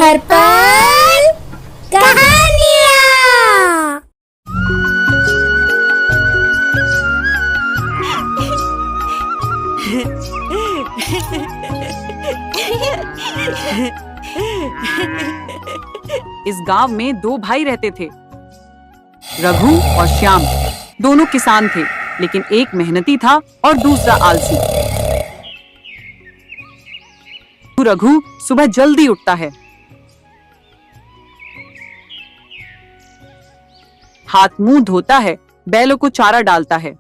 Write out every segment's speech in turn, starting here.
घर पर कहानियाँ। इस गांव में दो भाई रहते थे, रघु और श्याम। दोनों किसान थे, लेकिन एक मेहनती था और दूसरा आलसी। रघु सुबह जल्दी उठता है, हाथ मुंह धोता है, बैलों को चारा डालता है।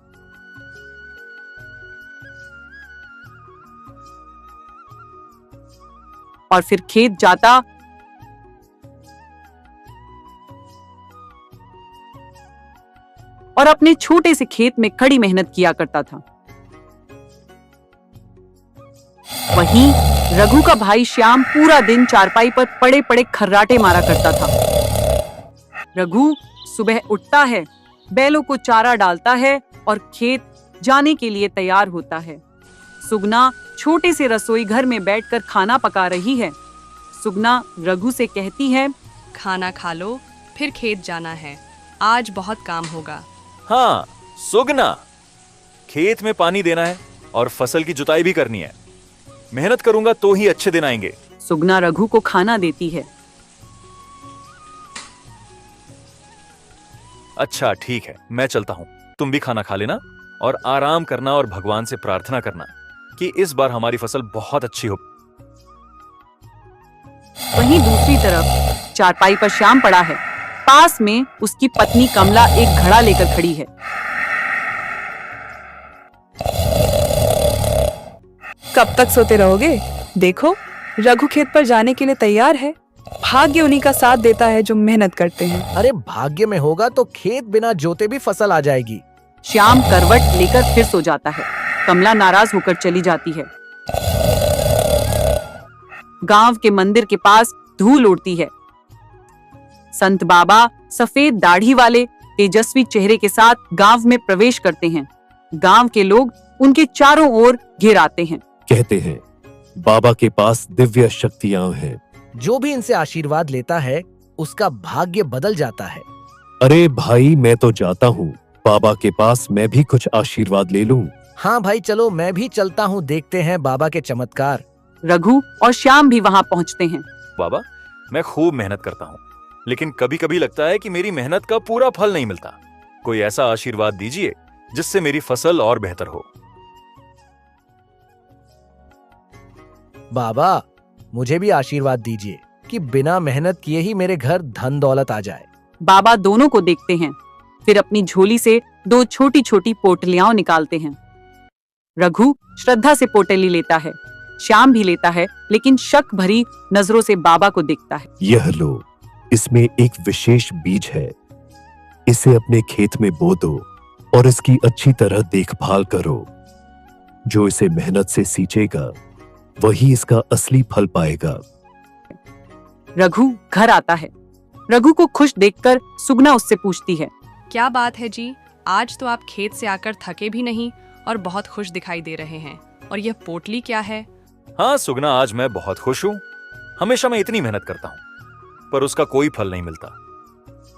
और फिर खेत जाता और अपने छोटे से खेत में कड़ी मेहनत किया करता था। वहीं रघु का भाई श्याम पूरा दिन चारपाई पर पड़े पड़े खर्राटे मारा करता था। रघु सुबह उठता है, बैलों को चारा डालता है और खेत जाने के लिए तैयार होता है। सुगना छोटे से रसोई घर में बैठकर खाना पका रही है। सुगना रघु से कहती है, खाना खा लो, फिर खेत जाना है, आज बहुत काम होगा। हाँ सुगना, खेत में पानी देना है और फसल की जुताई भी करनी है। मेहनत करूंगा तो ही अच्छे दिन आएंगे। सुगना रघु को खाना देती है। अच्छा ठीक है, मैं चलता हूँ। तुम भी खाना खा लेना और आराम करना और भगवान से प्रार्थना करना कि इस बार हमारी फसल बहुत अच्छी हो। वहीं दूसरी तरफ चारपाई पर श्याम पड़ा है। पास में उसकी पत्नी कमला एक घड़ा लेकर खड़ी है। कब तक सोते रहोगे? देखो, रघु खेत पर जाने के लिए तैयार है। भाग्य उन्हीं का साथ देता है जो मेहनत करते हैं। अरे भाग्य में होगा तो खेत बिना जोते भी फसल आ जाएगी। श्याम करवट लेकर फिर सो जाता है। कमला नाराज होकर चली जाती है। गांव के मंदिर के पास धूल उड़ती है। संत बाबा सफेद दाढ़ी वाले तेजस्वी चेहरे के साथ गांव में प्रवेश करते हैं। गांव के लोग उनके चारों ओर घेर आते हैं। कहते हैं बाबा के पास दिव्य शक्तियां हैं। जो भी इनसे आशीर्वाद लेता है उसका भाग्य बदल जाता है। अरे भाई, मैं तो जाता हूँ, बाबा के पास मैं भी कुछ आशीर्वाद ले लूं। हाँ भाई चलो, मैं भी चलता हूँ, देखते हैं बाबा के चमत्कार। रघु और श्याम भी वहां पहुंचते हैं। बाबा, मैं खूब मेहनत करता हूँ, लेकिन कभी कभी लगता है कि मेरी मेहनत का पूरा फल नहीं मिलता। कोई ऐसा आशीर्वाद दीजिए जिससे मेरी फसल और बेहतर हो। बाबा, मुझे भी आशीर्वाद दीजिए कि बिना मेहनत किए ही मेरे घर धन दौलत आ जाए। बाबा दोनों को देखते हैं, फिर अपनी झोली से दो छोटी छोटी पोटलियां निकालते हैं। रघु श्रद्धा से पोटली लेता है। श्याम भी लेता है, लेकिन शक भरी नजरों से बाबा को देखता है। यह लो, इसमें एक विशेष बीज है। इसे अपने खेत में बो दो और इसकी अच्छी तरह देखभाल करो। जो इसे मेहनत से सींचेगा वही इसका असली फल पाएगा। रघु घर आता है। रघु को खुश देखकर सुगना उससे पूछती है, क्या बात है जी, आज तो आप खेत से आकर थके भी नहीं और बहुत खुश दिखाई दे रहे हैं। और यह पोटली क्या है? हाँ सुगना, आज मैं बहुत खुश हूँ। हमेशा मैं इतनी मेहनत करता हूँ पर उसका कोई फल नहीं मिलता।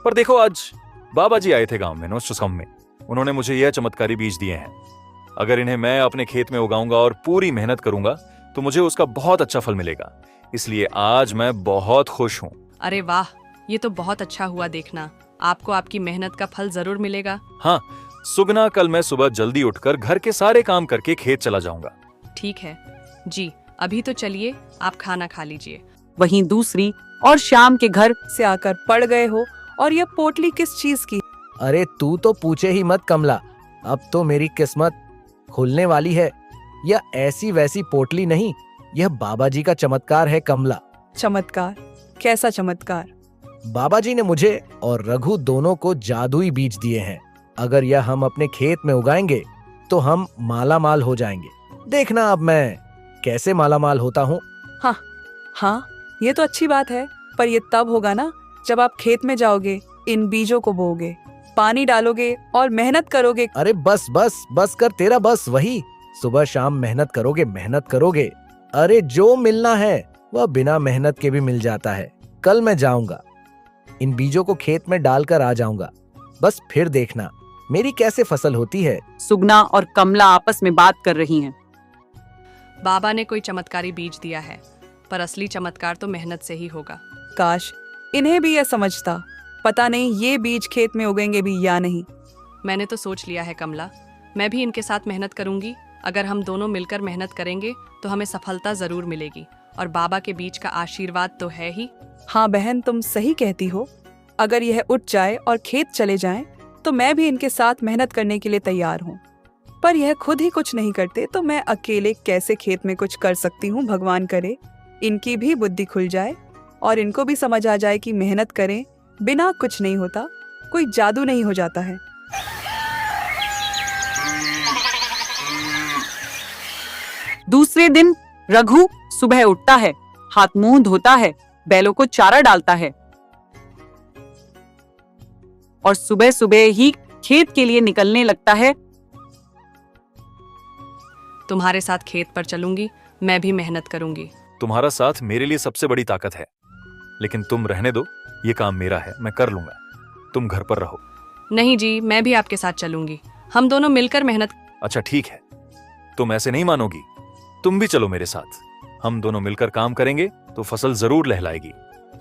पर देखो, आज बाबा जी आए थे गांव में नौशसम में। उन्होंने मुझे यह चमत्कारी बीज दिए हैं। अगर इन्हें मैं अपने खेत में उगाऊंगा और पूरी मेहनत करूंगा तो मुझे उसका बहुत अच्छा फल मिलेगा। इसलिए आज मैं बहुत खुश हूँ। अरे वाह, ये तो बहुत अच्छा हुआ। देखना, आपको आपकी मेहनत का फल जरूर मिलेगा। हाँ सुगना, कल मैं सुबह जल्दी उठकर घर के सारे काम करके खेत चला जाऊंगा। ठीक है जी, अभी तो चलिए, आप खाना खा लीजिए। वहीं दूसरी और श्याम के घर से आकर पड़ गए हो, और यह पोटली किस चीज की? अरे तू तो पूछे ही मत कमला, अब तो मेरी किस्मत खुलने वाली है। यह ऐसी वैसी पोटली नहीं, यह बाबा जी का चमत्कार है कमला। चमत्कार? कैसा चमत्कार? बाबा जी ने मुझे और रघु दोनों को जादुई बीज दिए हैं। अगर यह हम अपने खेत में उगाएंगे तो हम माला माल हो जाएंगे। देखना अब मैं कैसे माला माल होता हूँ। हाँ, ये तो अच्छी बात है, पर ये तब होगा ना जब आप खेत में जाओगे, इन बीजों को बोओगे, पानी डालोगे और मेहनत करोगे। अरे बस बस बस कर, तेरा बस वही। सुबह शाम मेहनत करोगे। अरे जो मिलना है वह बिना मेहनत के भी मिल जाता है। कल मैं जाऊंगा, इन बीजों को खेत में डालकर आ जाऊंगा। बस फिर देखना मेरी कैसे फसल होती है। सुगना और कमला आपस में बात कर रही हैं। बाबा ने कोई चमत्कारी बीज दिया है, पर असली चमत्कार तो मेहनत से ही होगा। काश इन्हें भी यह समझता। पता नहीं ये बीज खेत में उगेंगे भी या नहीं। मैंने तो सोच लिया है कमला, मैं भी इनके साथ मेहनत करूंगी। अगर हम दोनों मिलकर मेहनत करेंगे तो हमें सफलता जरूर मिलेगी, और बाबा के बीज का आशीर्वाद तो है ही। हाँ बहन, तुम सही कहती हो। अगर यह उठ जाए और खेत चले जाएं, तो मैं भी इनके साथ मेहनत करने के लिए तैयार हूँ। पर यह खुद ही कुछ नहीं करते तो मैं अकेले कैसे खेत में कुछ कर सकती हूँ। भगवान करे इनकी भी बुद्धि खुल जाए और इनको भी समझ आ जाए कि मेहनत करें बिना कुछ नहीं होता, कोई जादू नहीं हो जाता है। दूसरे दिन रघु सुबह उठता है, हाथ मुंह धोता है, बैलों को चारा डालता है और सुबह सुबह ही खेत के लिए निकलने लगता है। तुम्हारे साथ खेत पर चलूंगी, मैं भी मेहनत करूंगी। तुम्हारा साथ मेरे लिए सबसे बड़ी ताकत है, लेकिन तुम रहने दो, ये काम मेरा है, मैं कर लूंगा। तुम घर पर रहो। नहीं जी, मैं भी आपके साथ चलूंगी, हम दोनों मिलकर मेहनत। अच्छा ठीक है, तुम ऐसे नहीं मानोगी, तुम भी चलो मेरे साथ। हम दोनों मिलकर काम करेंगे तो फसल जरूर लहलाएगी।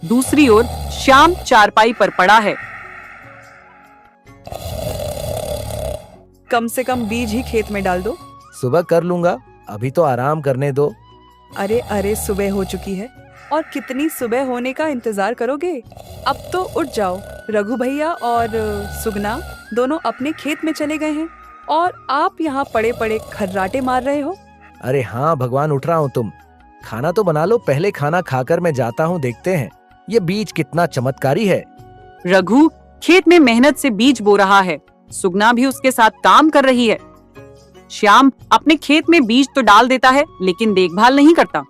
दूसरी ओर श्याम चारपाई पर पड़ा है। कम से कम बीज ही खेत में डाल दो। सुबह कर लूंगा, अभी तो आराम करने दो। अरे अरे, सुबह हो चुकी है और कितनी सुबह होने का इंतजार करोगे? अब तो उठ जाओ। रघु भैया और सुगना दोनों अपने खेत में चले गए हैं और आप यहाँ पड़े पड़े खर्राटे मार रहे हो। अरे हाँ भगवान, उठ रहा हूँ। तुम खाना तो बना लो, पहले खाना खाकर मैं जाता हूँ, देखते हैं ये बीज कितना चमत्कारी है। रघु खेत में मेहनत से बीज बो रहा है, सुगना भी उसके साथ काम कर रही है। श्याम अपने खेत में बीज तो डाल देता है लेकिन देखभाल नहीं करता।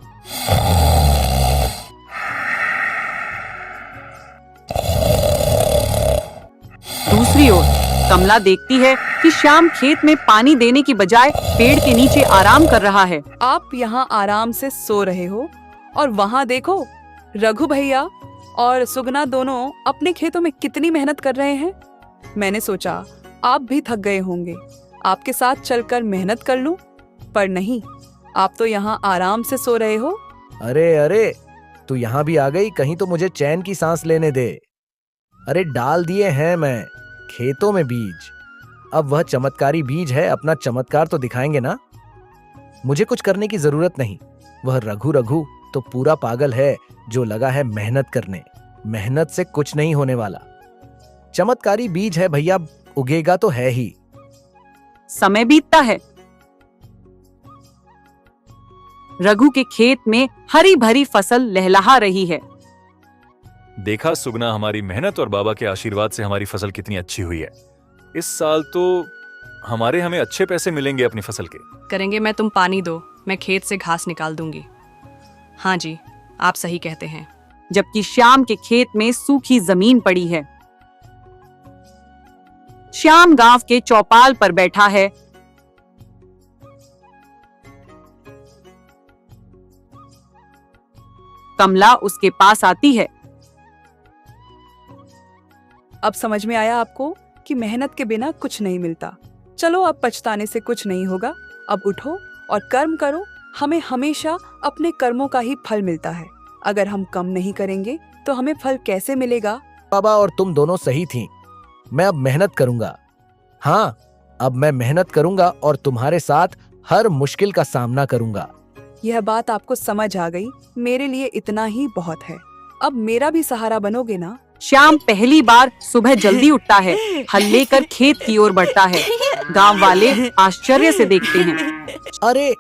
दूसरी ओर कमला देखती है कि श्याम खेत में पानी देने की बजाय पेड़ के नीचे आराम कर रहा है। आप यहाँ आराम से सो रहे हो और वहाँ देखो रघु भैया और सुगना दोनों अपने खेतों में कितनी मेहनत कर रहे हैं। मैंने सोचा आप भी थक गए होंगे, आपके साथ चलकर मेहनत कर लूं, पर नहीं, आप तो यहाँ आराम से सो रहे हो। अरे अरे, तू यहाँ भी आ गई, कहीं तो मुझे चैन की सांस लेने दे। अरे डाल दिए हैं मैं खेतों में बीज, अब वह चमत्कारी बीज है, अपना चमत्कार तो दिखाएंगे ना। मुझे कुछ करने की जरूरत नहीं, वह रघु तो पूरा पागल है जो लगा है मेहनत करने। मेहनत से कुछ नहीं होने वाला, चमत्कारी बीज है भैया, उगेगा तो है ही। समय बीतता है। रघु के खेत में हरी भरी फसल लहलहा रही है। देखा सुगना, हमारी मेहनत और बाबा के आशीर्वाद से हमारी फसल कितनी अच्छी हुई है। इस साल तो हमें अच्छे पैसे मिलेंगे अपनी फसल के। करेंगे, मैं तुम पानी दो, मैं खेत से घास निकाल दूंगी। हाँ जी, आप सही कहते हैं। जबकि श्याम के खेत में सूखी जमीन पड़ी है। श्याम गांव के चौपाल पर बैठा है। कमला उसके पास आती है। अब समझ में आया आपको कि मेहनत के बिना कुछ नहीं मिलता। चलो, अब पछताने से कुछ नहीं होगा। अब उठो और कर्म करो। हमें हमेशा अपने कर्मों का ही फल मिलता है। अगर हम कम नहीं करेंगे तो हमें फल कैसे मिलेगा? बाबा और तुम दोनों सही थी, मैं अब मेहनत करूंगा। हाँ, अब मैं मेहनत करूंगा और तुम्हारे साथ हर मुश्किल का सामना करूंगा। यह बात आपको समझ आ गई, मेरे लिए इतना ही बहुत है। अब मेरा भी सहारा बनोगे ना? श्याम पहली बार सुबह जल्दी उठता है, हल लेकर खेत की ओर बढ़ता है। गांव वाले आश्चर्य से देखते हैं। अरे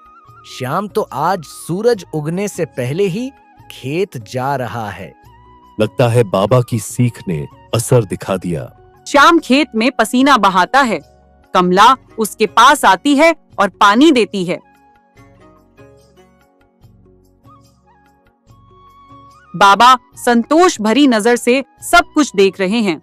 श्याम तो आज सूरज उगने से पहले ही खेत जा रहा है। लगता है बाबा की सीख ने असर दिखा दिया। श्याम खेत में पसीना बहाता है। कमला उसके पास आती है और पानी देती है। बाबा संतोष भरी नजर से सब कुछ देख रहे हैं।